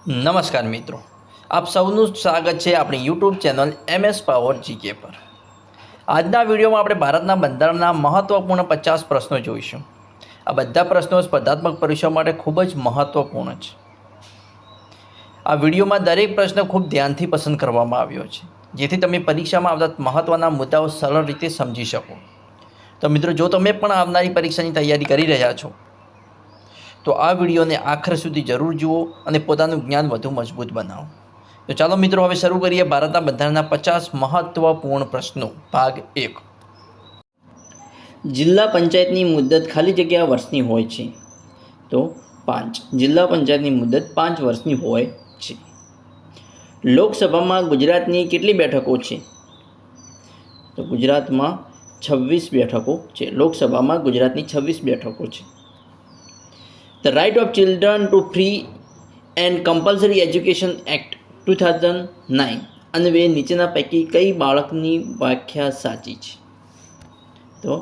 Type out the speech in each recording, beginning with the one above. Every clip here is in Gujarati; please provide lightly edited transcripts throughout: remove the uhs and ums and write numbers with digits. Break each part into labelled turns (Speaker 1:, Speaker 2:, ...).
Speaker 1: નમસ્કાર મિત્રો, આપ સૌનું સ્વાગત છે આપણી YouTube channel MS power GK પર। આજના વિડીયોમાં આપણે ભારતના બંધારણના મહત્ત્વપૂર્ણ 50 પ્રશ્નો જોઈશું। આ બધા પ્રશ્નો સ્પર્ધાત્મક પરીક્ષા માટે ખૂબ જ મહત્ત્વપૂર્ણ છે। આ વિડીયોમાં દરેક પ્રશ્ન ખૂબ ધ્યાનથી પસંદ કરવામાં આવ્યો છે, જેથી તમે પરીક્ષામાં આવતા મહત્ત્વના મુદ્દાઓ સરળ રીતે સમજી શકો। તો મિત્રો, જો તમે પણ આવનારી પરીક્ષાની તૈયારી કરી રહ્યા છો તો આ વિડીયોને આખર સુધી જરૂર જુઓ અને પોતાનું જ્ઞાન વધુ મજબૂત બનાવો। તો ચાલો મિત્રો, હવે શરૂ કરીએ ભારતના બંધારણના 50 મહત્વપૂર્ણ પ્રશ્નો। ભાગ 1। જિલ્લા પંચાયતની મુદત ખાલી જગ્યા વર્ષની હોય છે? તો 5। જિલ્લા પંચાયતની મુદત 5 વર્ષની હોય છે। લોકસભામાં ગુજરાતની કેટલી બેઠકો છે? તો ગુજરાતમાં 26 બેઠકો છે। લોકસભામાં ગુજરાતની 26 બેઠકો છે। The Right of Children to Free and Compulsory Education Act 2009 અન્વયે નીચેના પૈકી કઈ બાળકની વ્યાખ્યા સાચી છે? તો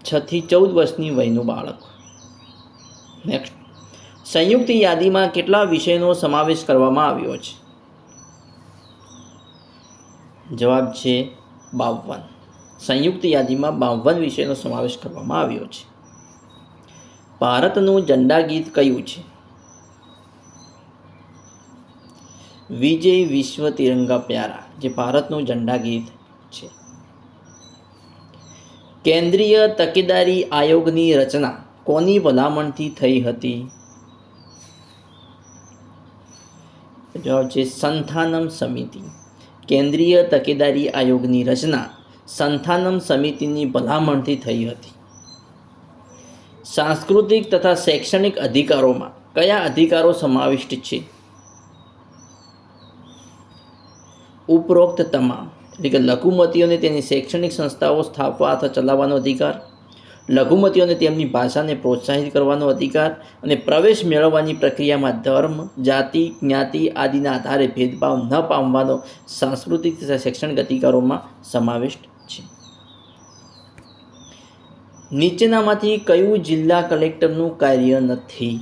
Speaker 1: 6 થી 14 વર્ષની વયનું બાળક। નેક્સ્ટ, સંયુક્ત યાદીમાં કેટલા વિષયનો સમાવેશ કરવામાં આવ્યો છે? જવાબ છે 52। સંયુક્ત યાદીમાં 52 વિષયનો સમાવેશ કરવામાં આવ્યો છે। ભારતનું ઝંડા ગીત કયું છે? વિજય વિશ્વ તિરંગા પ્યારા, જે ભારતનું ઝંડા ગીત છે। કેન્દ્રીય તકેદારી આયોગની રચના કોની ભલામણથી થઈ હતી? જવાબ છે સંથાનમ સમિતિ। કેન્દ્રીય તકેદારી આયોગની રચના સંથાનમ સમિતિની ભલામણથી થઈ હતી। સાંસ્કૃતિક તથા શૈક્ષણિક અધિકારોમાં કયા અધિકારો સમાવિષ્ટ છે? ઉપરોક્ત તમામ, એટલે કે લઘુમતીઓને તેની શૈક્ષણિક સંસ્થાઓ સ્થાપવા અથવા ચલાવવાનો અધિકાર, લઘુમતીઓને તેમની ભાષાને પ્રોત્સાહિત કરવાનો અધિકાર અને પ્રવેશ મેળવવાની પ્રક્રિયામાં ધર્મ, જાતિ, જ્ઞાતિ આદિના આધારે ભેદભાવ ન પામવાનો સાંસ્કૃતિક તથા શૈક્ષણિક અધિકારોમાં સમાવિષ્ટ છે। નીચેનામાંથી કયું જિલ્લા કલેક્ટરનું કાર્ય નથી?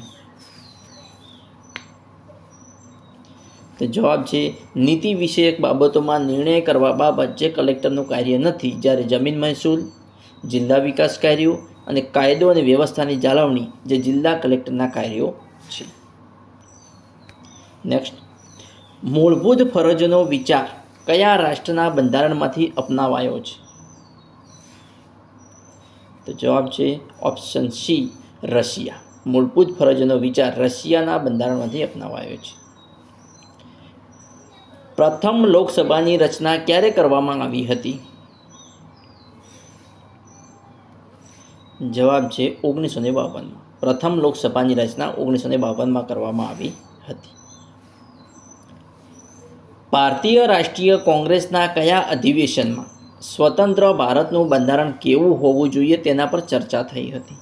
Speaker 1: તો જવાબ છે નીતિ વિષયક બાબતોમાં નિર્ણય કરવા બાબત જે કલેક્ટરનું કાર્ય નથી, જ્યારે જમીન મહેસૂલ, જિલ્લા વિકાસ કાર્યો અને કાયદો અને વ્યવસ્થાની જાળવણી જે જિલ્લા કલેક્ટરના કાર્યો છે। નેક્સ્ટ, મૂળભૂત ફરજોનો વિચાર કયા રાષ્ટ્રના બંધારણમાંથી અપનાવાયો છે? તો જવાબ છે ઓપ્શન સી, રશિયા। મૂળભૂત ફરજોનો વિચાર રશિયાના બંધારણમાંથી અપનાવાયો છે। પ્રથમ લોકસભાની રચના ક્યારે કરવામાં આવી હતી? જવાબ છે 1952માં। પ્રથમ લોકસભાની રચના 1952માં કરવામાં આવી હતી। ભારતીય રાષ્ટ્રીય કોંગ્રેસના કયા અધિવેશનમાં સ્વતંત્ર ભારતનું બંધારણ કેવું હોવું જોઈએ તેના પર ચર્ચા થઈ હતી?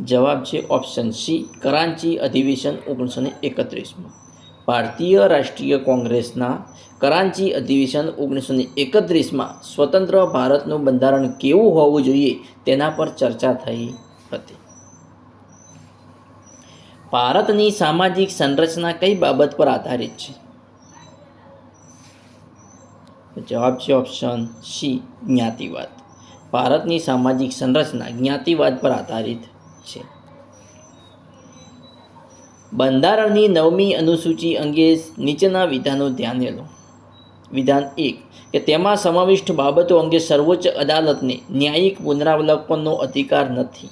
Speaker 1: જવાબ છે ઓપ્શન સી, કરાંચી અધિવેશન 1931માં। ભારતીય રાષ્ટ્રીય કોંગ્રેસના કરાંચી અધિવેશન 1931માં સ્વતંત્ર ભારતનું બંધારણ કેવું હોવું જોઈએ તેના પર ચર્ચા થઈ હતી। ભારતની સામાજિક સંરચના કઈ બાબત પર આધારિત છે? જવાબ છે ઓપ્શન સી, જ્ઞાતિવાદ। ભારતની સામાજિક સંરચના જ્ઞાતિવાદ પર આધારિત છે। બંધારણની 9મી અનુસૂચિ અંગે નીચેના વિધાનો ધ્યાને લો। વિધાન 1 કે તેમાં સમાવિષ્ટ બાબતો અંગે સર્વોચ્ચ અદાલતને ન્યાયિક પુનરાવલોકનનો અધિકાર નથી।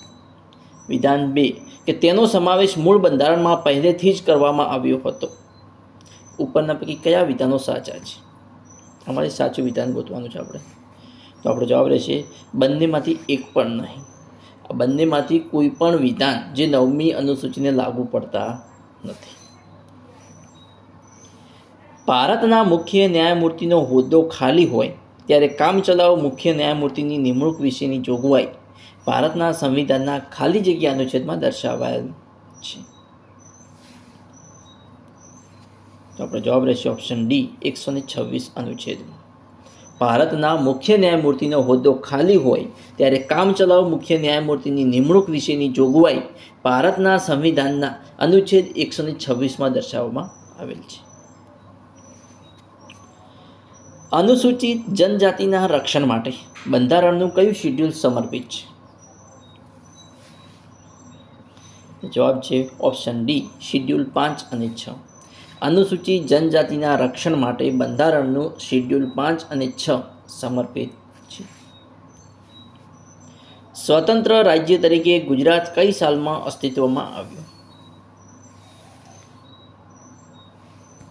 Speaker 1: વિધાન 2 કે તેનો સમાવેશ મૂળ બંધારણમાં પહેલેથી જ કરવામાં આવ્યો હતો। ઉપરના પૈકી કયા વિધાનો સાચા છે? અમારે સાચું વિધાન ગોતવાનું છે આપણે। તો આપણો જવાબ રહેશે બંનેમાંથી એક પણ નહીં। આ બંનેમાંથી કોઈ પણ વિધાન જે 9મી અનુસૂચિને લાગુ પડતા નથી। ભારતના મુખ્ય ન્યાયમૂર્તિનો હોદ્દો ખાલી હોય ત્યારે કામચલાઉ મુખ્ય ન્યાયમૂર્તિની નિમણૂક વિશેની જોગવાઈ ભારતના સંવિધાનના ખાલી જગ્યા અનુચ્છેદમાં દર્શાવાયેલ છે। તો આપણો જવાબ રહેશે ઓપ્શન ડી, 126 અનુચ્છેદમાં। ભારતના મુખ્ય ન્યાયમૂર્તિનો હોદ્દો ખાલી હોય ત્યારે કામચલાઉ મુખ્ય ન્યાયમૂર્તિની નિમણૂક વિશેની જોગવાઈ ભારતના સંવિધાનના અનુચ્છેદ 126માં દર્શાવવામાં આવેલ છે. અનુસૂચિત જનજાતિના રક્ષણ માટે બંધારણનું કયું શેડ્યુલ સમર્પિત છે? જવાબ છે ઓપ્શન ડી, શેડ્યુલ 5 અને 6. અનુસૂચિત જનજાતિના રક્ષણ માટે બંધારણનું શેડ્યુલ 5 અને 6 સમર્પિત છે. સ્વતંત્ર રાજ્ય તરીકે ગુજરાત કઈ સાલમાં અસ્તિત્વમાં આવ્યું?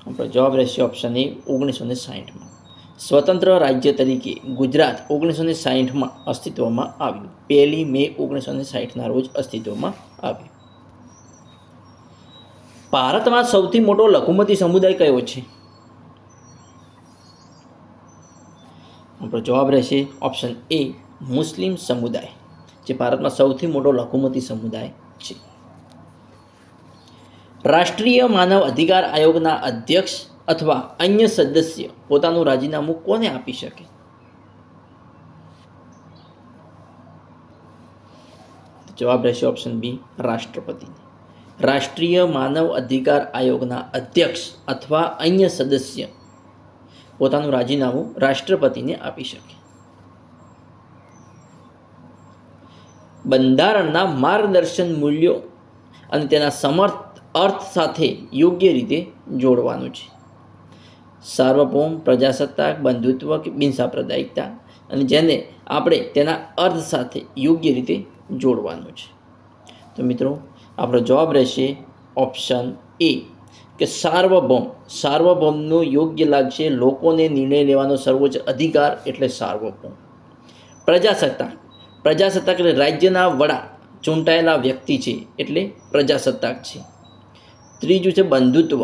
Speaker 1: આપણો જવાબ રહેશે ઓપ્શન એ, 1960માં. સ્વતંત્ર રાજ્ય તરીકે ગુજરાત 1960માં અસ્તિત્વમાં આવ્યું. 1 મે 1960ના રોજ અસ્તિત્વમાં આવ્યું. ભારતમાં સૌથી મોટો લઘુમતી સમુદાય કયો છે? આપણો જવાબ રહેશે ઓપ્શન એ, મુસ્લિમ સમુદાય, જે ભારતમાં સૌથી મોટો લઘુમતી સમુદાય છે. રાષ્ટ્રીય માનવ અધિકાર આયોગના અધ્યક્ષ અથવા અન્ય સદસ્ય પોતાનું રાજીનામું કોને આપી શકે? જવાબ રહેશે ઓપ્શન બી, રાષ્ટ્રપતિને. રાષ્ટ્રીય માનવ અધિકાર આયોગના અધ્યક્ષ અથવા અન્ય સદસ્ય પોતાનું રાજીનામું રાષ્ટ્રપતિને આપી શકે. બંધારણના માર્ગદર્શન મૂલ્યો અને તેના સમર્થ અર્થ સાથે યોગ્ય રીતે જોડવાનું છે. સાર્વભૌમ, પ્રજાસત્તાક, બંધુત્વ કે બિનસાંપ્રદાયિકતા, અને જેને આપણે તેના અર્થ સાથે યોગ્ય રીતે જોડવાનું છે. તો મિત્રો આપણો જવાબ રહેશે ઓપ્શન એ, કે સાર્વભૌમ. સાર્વભૌમનું યોગ્ય લાગશે, લોકોને નિર્ણય લેવાનો સર્વોચ્ચ અધિકાર એટલે સાર્વભૌમ. પ્રજાસત્તાક. પ્રજાસત્તાક એટલે રાજ્યના વડા ચૂંટાયેલા વ્યક્તિ છે એટલે પ્રજાસત્તાક છે. ત્રીજું છે બંધુત્વ.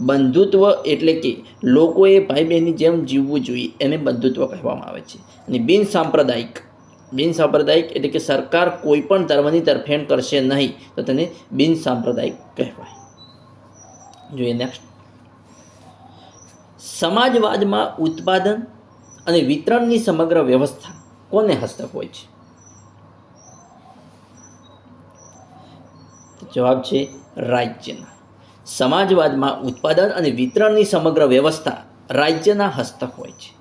Speaker 1: બંધુત્વ એટલે કે લોકોએ ભાઈ બહેનની જેમ જીવવું જોઈએ, એને બંધુત્વ કહેવામાં આવે છે. અને બિનસાંપ્રદાયિક. બિનસાંપ્રદાયિક એટલે કે સરકાર કોઈ પણ ધર્મની તરફેણ કરશે નહીં, તો તેને બિનસાંપ્રદાયિક કહેવાય. જોઈએ નેક્સ્ટ. સમાજવાદમાં ઉત્પાદન અને વિતરણની સમગ્ર વ્યવસ્થા કોને હસ્તક હોય છે? જવાબ છે રાજ્યના. સમાજવાદમાં ઉત્પાદન અને વિતરણની સમગ્ર વ્યવસ્થા રાજ્યના હસ્તક હોય છે.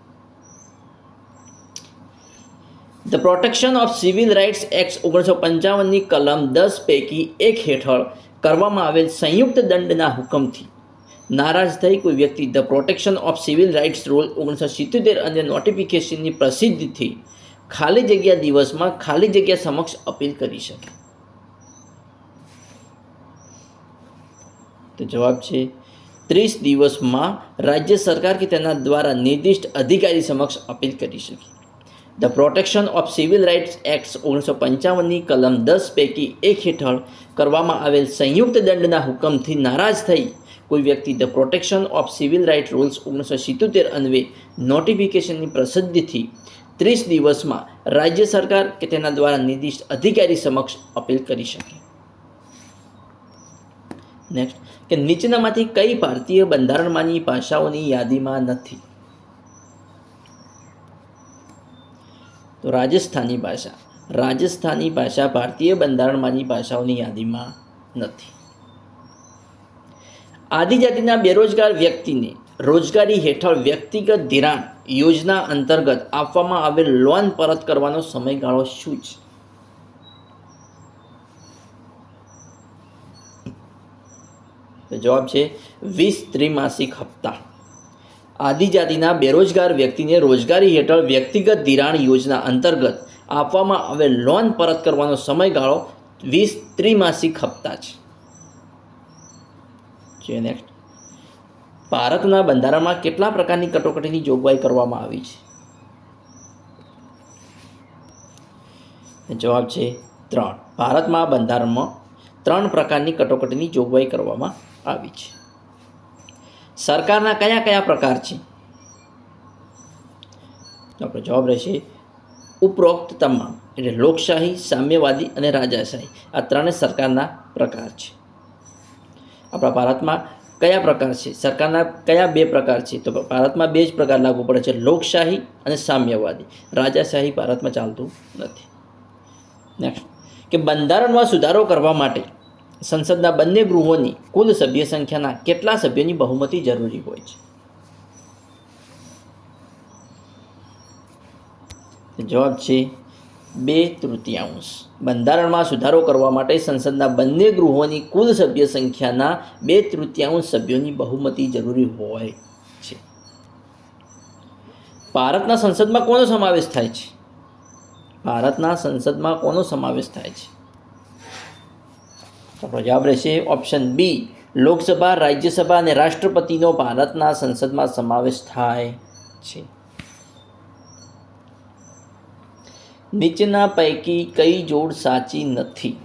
Speaker 1: The protection of civil rights act 1955ની કલમ 10 પૈકી 1 હેઠળ કરવામાં આવેલ સંયુક્ત દંડના હુકમથી નારાજ થઈ કોઈ વ્યક્તિ the protection of civil rights rule 1977 અને નોટિફિકેશનની પ્રસિદ્ધિથી ખાલી જગ્યા દિવસમાં ખાલી જગ્યા સમક્ષ અપીલ કરી શકે. તો જવાબ છે 30 દિવસમાં રાજ્ય સરકાર કે તેના દ્વારા નિર્દિષ્ટ અધિકારી સમક્ષ અપીલ કરી શકે. The protection of civil rights act 1955ની કલમ 10 પૈકી 1 હેઠળ કરવામાં આવેલ સંયુક્ત દંડના હુકમથી નારાજ થઈ કોઈ વ્યક્તિ the protection of civil right rules 1977 અન્વયે નોટિફિકેશનની પ્રસિદ્ધિથી 30 દિવસમાં રાજ્ય સરકાર કે તેના દ્વારા નિર્દિષ્ટ અધિકારી સમક્ષ અપીલ કરી શકે. નેક્સ્ટ, કે નીચેનામાંથી કઈ ભારતીય બંધારણમાંની ભાષાઓની યાદીમાં નથી? તો રાજસ્થાની ભાષા. રાજસ્થાની ભાષા ભારતીય બંધારણમાંની ભાષાઓની યાદીમાં નથી. આદિજાતિના બેરોજગાર વ્યક્તિને રોજગારી હેઠળ વ્યક્તિગત ધિરાણ યોજના અંતર્ગત આપવામાં આવેલ લોન પરત કરવાનો સમયગાળો શું છે? તો જવાબ છે 20 ત્રિમાસિક હપ્તા. આદિજાતિના બેરોજગાર વ્યક્તિને રોજગારી હેઠળ વ્યક્તિગત ધિરાણ યોજના અંતર્ગત આપવામાં આવેલ લોન પરત કરવાનો સમયગાળો 20 ત્રિમાસિક હપ્તા છે. નેક્સ્ટ, ભારતના બંધારણમાં કેટલા પ્રકારની કટોકટીની જોગવાઈ કરવામાં આવી છે? જવાબ છે 3. ભારતમાં બંધારણમાં 3 પ્રકારની કટોકટીની જોગવાઈ કરવામાં આવી છે. સરકારના કયા કયા પ્રકાર છે? તો આપણો જવાબ રહેશે ઉપરોક્ત તમામ, એટલે લોકશાહી, સામ્યવાદી અને રાજાશાહી, આ ત્રણેય સરકારના પ્રકાર છે. આપણા ભારતમાં કયા પ્રકાર છે? સરકારના કયા બે પ્રકાર છે? તો ભારતમાં બે જ પ્રકાર લાગુ પડે છે, લોકશાહી અને સામ્યવાદી. રાજાશાહી ભારતમાં ચાલતું નથી. નેક્સ્ટ, કે બંધારણમાં સુધારો કરવા માટે સંસદના બંને ગૃહોની કુલ સભ્ય સંખ્યાના કેટલા સભ્યોની બહુમતી જરૂરી હોય છે? જવાબ છે 2/3. બંધારણમાં સુધારો કરવા માટે સંસદના બંને ગૃહોની કુલ સભ્ય સંખ્યાના 2/3 સભ્યોની બહુમતી જરૂરી હોય છે. ભારતના સંસદમાં કોનો સમાવેશ થાય છે? ભારતના સંસદમાં કોનો સમાવેશ થાય છે? તો જવાબ રહેશે ઓપ્શન બી, લોકસભા, રાજ્યસભા અને રાષ્ટ્રપતિનો ભારતના સંસદમાં સમાવેશ થાય છે. નીચેના પૈકી કઈ જોડ સાચી નથી?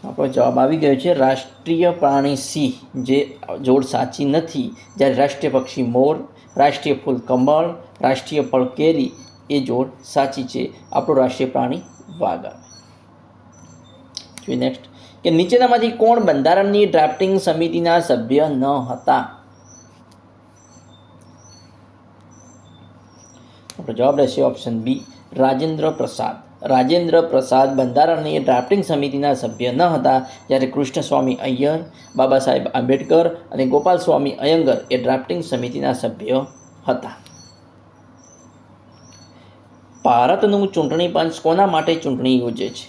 Speaker 1: આપણો જવાબ આવી ગયો છે રાષ્ટ્રીય પ્રાણી સિંહ, જે જોડ સાચી નથી. જ્યારે રાષ્ટ્રીય પક્ષી મોર, રાષ્ટ્રીય ફૂલ કમળ, રાષ્ટ્રીય ફળ કેરી એ જોડ સાચી છે. આપણું રાષ્ટ્રીય પ્રાણી વાઘ આવે. નેક્સ્ટ, કે નીચેનામાંથી કોણ બંધારણની ડ્રાફ્ટિંગ સમિતિના સભ્ય ન હતા? આપણો જવાબ રહેશે ઓપ્શન બી, રાજેન્દ્ર પ્રસાદ. રાજેન્દ્ર પ્રસાદ બંધારણની ડ્રાફ્ટિંગ સમિતિના સભ્ય ન હતા. જ્યારે કૃષ્ણસ્વામી અય્યર, બાબા સાહેબ આંબેડકર અને ગોપાલ સ્વામી અયંગર એ ડ્રાફ્ટિંગ સમિતિના સભ્ય હતા. ભારતનું ચૂંટણી પંચ કોના માટે ચૂંટણી યોજે છે?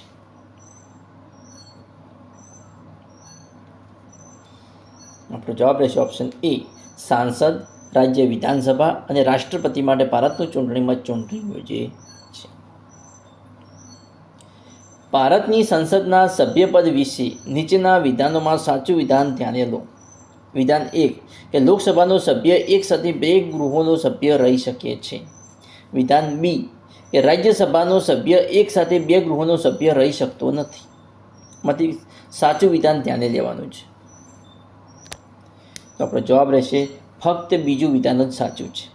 Speaker 1: આપણો જવાબ રહેશે ઓપ્શન એ, સાંસદ, રાજ્ય વિધાનસભા અને રાષ્ટ્રપતિ માટે ભારતનું ચૂંટણી યોજે છે. ભારતની સંસદના સભ્યપદ વિશે નીચેના વિધાનોમાં સાચું વિધાન ધ્યાને લો. વિધાન 1, કે લોકસભાનો સભ્ય એક સાથે બે ગૃહોનો સભ્ય રહી શકે છે. વિધાન બી, કે રાજ્યસભાનો સભ્ય એક સાથે બે ગૃહોનો સભ્ય રહી શકતો નથી. માંથી સાચું વિધાન ધ્યાને લેવાનું છે. તો આપણો જવાબ રહેશે ફક્ત બીજું વિધાન જ સાચું છે,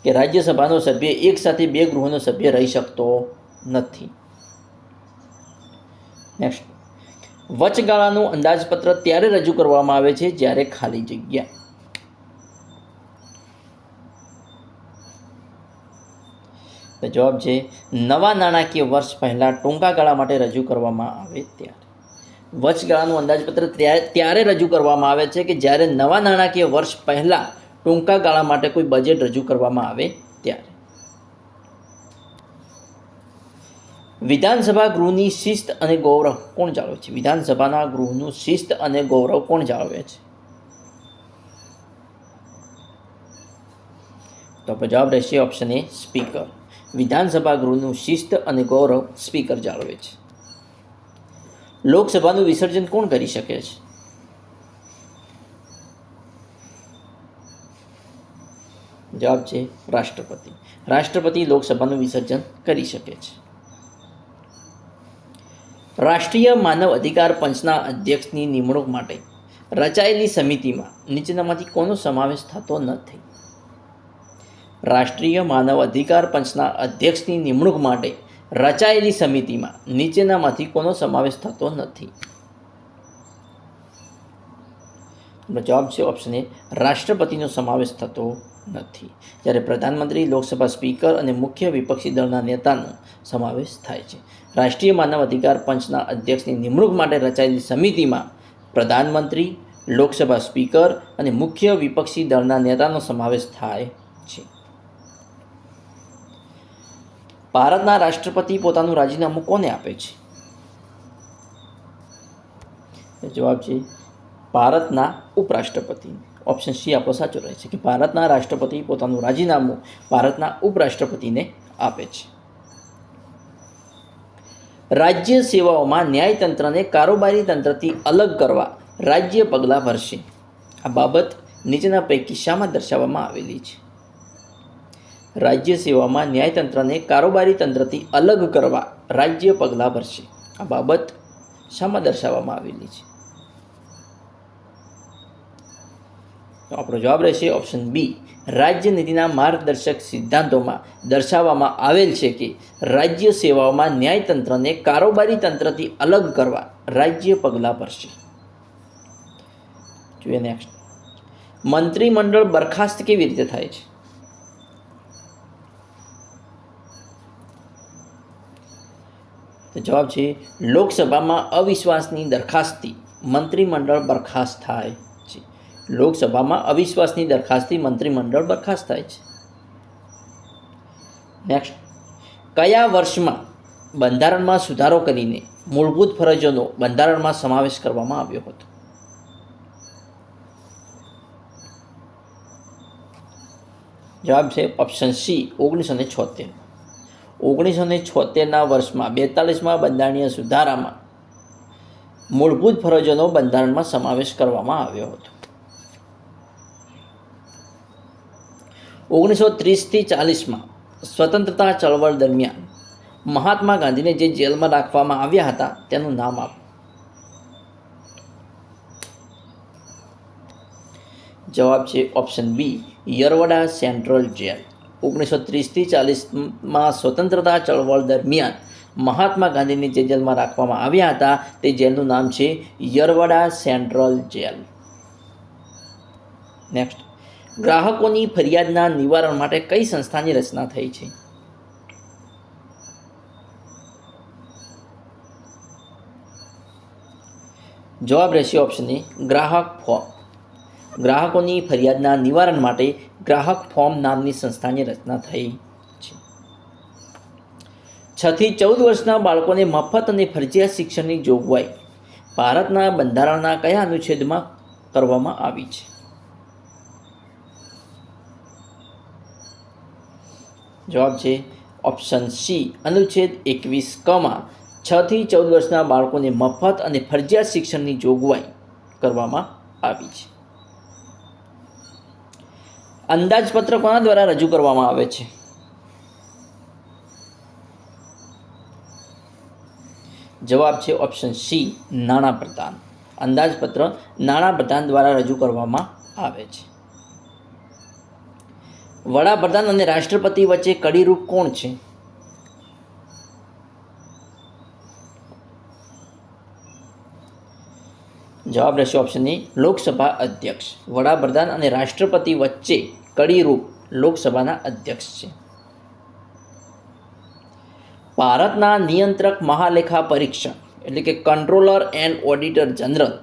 Speaker 1: કે રાજ્યસભાનો સભ્ય એક સાથે બે ગૃહોનો સભ્ય રહી શકતો નથી. નેક્સ્ટ, વચગાળાનું અંદાજપત્ર ત્યારે રજૂ કરવામાં આવે છે જ્યારે ખાલી જગ્યા. તો જવાબ છે નવા નાણાકીય વર્ષ પહેલાં ટૂંકા ગાળા માટે રજૂ કરવામાં આવે ત્યારે. વચગાળાનું અંદાજપત્ર ત્યારે રજૂ કરવામાં આવે છે કે જ્યારે નવા નાણાકીય વર્ષ પહેલાં ટૂંકા ગાળા માટે કોઈ બજેટ રજૂ કરવામાં આવે ત્યારે. વિધાનસભા ગૃહની શિસ્ત અને ગૌરવ કોણ જાળવે છે? વિધાનસભાના ગૃહનું શિસ્ત અને ગૌરવ કોણ જાળવે છે? તો જવાબ રહેશે ઓપ્શન એ, સ્પીકર. વિધાનસભા ગૃહનું શિસ્ત અને ગૌરવ સ્પીકર જાળવે છે. લોકસભાનું વિસર્જન કોણ કરી શકે છે? જવાબ છે રાષ્ટ્રપતિ. રાષ્ટ્રપતિ લોકસભાનું વિસર્જન કરી શકે છે. રાષ્ટ્રીય માનવ અધિકાર પંચના અધ્યક્ષની નિમણૂક માટે રચાયેલી સમિતિમાં નીચેનામાંથી કોનો સમાવેશ થતો નથી? રાષ્ટ્રીય માનવ અધિકાર પંચના અધ્યક્ષની નિમણૂક માટે રચાયેલી સમિતિમાં નીચેનામાંથી કોનો સમાવેશ થતો નથી? જવાબ છે ઓપ્શન એ, રાષ્ટ્રપતિનો સમાવેશ થતો નથી. જ્યારે પ્રધાનમંત્રી, લોકસભા સ્પીકર અને મુખ્ય વિપક્ષી દળના નેતાનો સમાવેશ થાય છે. રાષ્ટ્રીય માનવ અધિકાર પંચના અધ્યક્ષની નિમણૂક માટે રચાયેલી સમિતિમાં પ્રધાનમંત્રી, લોકસભા સ્પીકર અને મુખ્ય વિપક્ષી દળના નેતાનો સમાવેશ થાય છે. ભારતના રાષ્ટ્રપતિ પોતાનું રાજીનામું કોને આપે છે? જવાબ છે ભારતના ઉપરાષ્ટ્રપતિ. ઓપ્શન સી આપણો સાચો રહે છે, કે ભારતના રાષ્ટ્રપતિ પોતાનું રાજીનામું ભારતના ઉપરાષ્ટ્રપતિને આપે છે. રાજ્ય સેવાઓમાં ન્યાયતંત્રને કારોબારી તંત્રથી અલગ કરવા રાજ્ય પગલાં ભરશે. આ બાબત નીચેના પૈકી શામાં દર્શાવવામાં આવેલી છે? રાજ્ય સેવામાં ન્યાયતંત્રને કારોબારી તંત્રથી અલગ કરવા રાજ્ય પગલાં ભરશે. આ બાબત શામાં દર્શાવવામાં આવેલી છે? તો આપણો જવાબ રહેશે ઓપ્શન બી, રાજ્યનીતિના માર્ગદર્શક સિદ્ધાંતોમાં દર્શાવવામાં આવેલ છે કે રાજ્ય સેવાઓમાં ન્યાયતંત્રને કારોબારી તંત્રથી અલગ કરવા રાજ્ય પગલાં ભરશે. જોઈએ નેક્સ્ટ. મંત્રીમંડળ બરખાસ્ત કેવી રીતે થાય છે? તો જવાબ છે લોકસભામાં અવિશ્વાસની દરખાસ્તથી મંત્રીમંડળ બરખાસ્ત થાય છે. લોકસભામાં અવિશ્વાસની દરખાસ્તથી મંત્રીમંડળ બરખાસ્ત થાય છે. નેક્સ્ટ. કયા વર્ષમાં બંધારણમાં સુધારો કરીને મૂળભૂત ફરજોનો બંધારણમાં સમાવેશ કરવામાં આવ્યો હતો? જવાબ છે ઓપ્શન સી 1976. 1976ના વર્ષમાં 42મા બંધારણીય સુધારામાં મૂળભૂત ફરજોનો બંધારણમાં સમાવેશ કરવામાં આવ્યો હતો. 1930થી 40માં સ્વતંત્રતા ચળવળ દરમિયાન મહાત્મા ગાંધીને જે જેલમાં રાખવામાં આવ્યા હતા તેનું નામ આપો. જવાબ છે ઓપ્શન બી યરવડા સેન્ટ્રલ જેલ. 1930થી 40માં સ્વતંત્રતા ચળવળ દરમિયાન મહાત્મા ગાંધીને જે જેલમાં રાખવામાં આવ્યા હતા તે જેલનું નામ છે યરવડા સેન્ટ્રલ જેલ. નેક્સ્ટ. ગ્રાહકોની ફરિયાદના નિવારણ માટે કઈ સંસ્થાની રચના થઈ છે? જવાબ રહેશે ઓપ્શન એ ગ્રાહક ફોર્મ. ગ્રાહકોની ફરિયાદના નિવારણ માટે ગ્રાહક ફોર્મ નામની સંસ્થાની રચના થઈ છે. 6 થી 14 વર્ષના બાળકોને મફત અને ફરજિયાત શિક્ષણની જોગવાઈ ભારતના બંધારણના કયા અનુચ્છેદમાં કરવામાં આવી છે? જવાબ છે ઓપ્શન સી અનુચ્છેદ 21 6 થી 14 વર્ષના બાળકોને મફત અને ફરજિયાત શિક્ષણની જોગવાઈ કરવામાં આવી છે. અંદાજપત્ર કોના દ્વારા રજૂ કરવામાં આવે છે? જવાબ છે ઓપ્શન સી નાણાપ્રધાન. અંદાજપત્ર નાણાપ્રધાન દ્વારા રજૂ કરવામાં આવે છે. વડાપ્રધાન અને રાષ્ટ્રપતિ વચ્ચે કડીરૂપ કોણ છે? જવાબ રહેશે ઓપ્શન એ લોકસભા અધ્યક્ષ. વડાપ્રધાન અને રાષ્ટ્રપતિ વચ્ચે કડીરૂપ લોકસભાના અધ્યક્ષ છે. ભારતના નિયંત્રક મહાલેખા પરીક્ષક એટલે કે કંટ્રોલર એન્ડ ઓડિટર જનરલ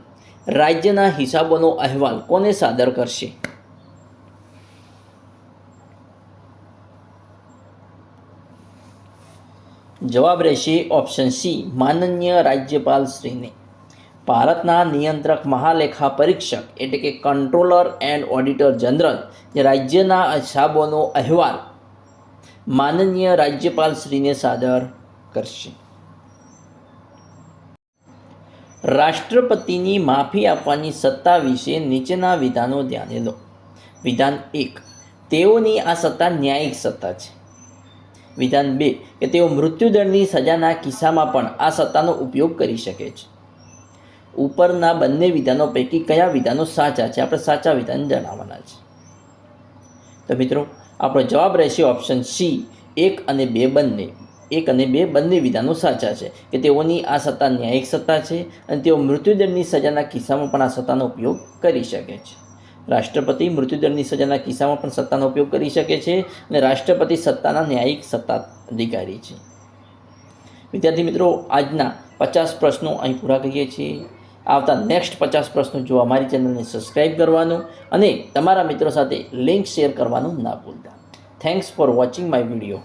Speaker 1: રાજ્યના હિસાબોનો અહેવાલ કોને સાદર કરશે? જવાબ રહેશે ઓપ્શન સી માનનીય રાજ્યપાલ શ્રીને. ભારતના નિયંત્રક મહાલેખા પરીક્ષક એટલે કે કંટ્રોલર એન્ડ ઓડિટર જનરલ જે રાજ્યના હિસાબોનો અહેવાલ માનનીય રાજ્યપાલ શ્રીને સાદર કરશે. રાષ્ટ્રપતિની માફી આપવાની સત્તા વિશે નીચેના વિધાનો ધ્યાને લો. વિધાન 1 તેઓની આ સત્તા ન્યાયિક સત્તા છે. વિધાન 2 કે તેઓ મૃત્યુદંડની સજાના કિસ્સામાં પણ આ સત્તાનો ઉપયોગ કરી શકે છે. ઉપરના બંને વિધાનો પૈકી કયા વિધાનો સાચા છે? આપણે સાચા વિધાન જણાવવાના છે. તો મિત્રો આપણો જવાબ રહેશે ઓપ્શન સી 1 અને 2 બંને. 1 અને 2 બંને વિધાનો સાચા છે કે તેઓની આ સત્તા ન્યાયિક સત્તા છે અને તેઓ મૃત્યુદંડની સજાના કિસ્સામાં પણ આ સત્તાનો ઉપયોગ કરી શકે છે. રાષ્ટ્રપતિ મૃત્યુદંડની સજાના કિસ્સામાં પણ સત્તાનો ઉપયોગ કરી શકે છે અને રાષ્ટ્રપતિ સત્તાના ન્યાયિક સત્તાધિકારી છે. વિદ્યાર્થી મિત્રો આજના 50 પ્રશ્નો અહીં પૂરા કરીએ છીએ. આવતા નેક્સ્ટ 50 પ્રશ્નો જોવા અમારી ચેનલને સબસ્ક્રાઈબ કરવાનું અને તમારા મિત્રો સાથે લિંક શેર કરવાનું ના ભૂલતા. Thanks for watching my video.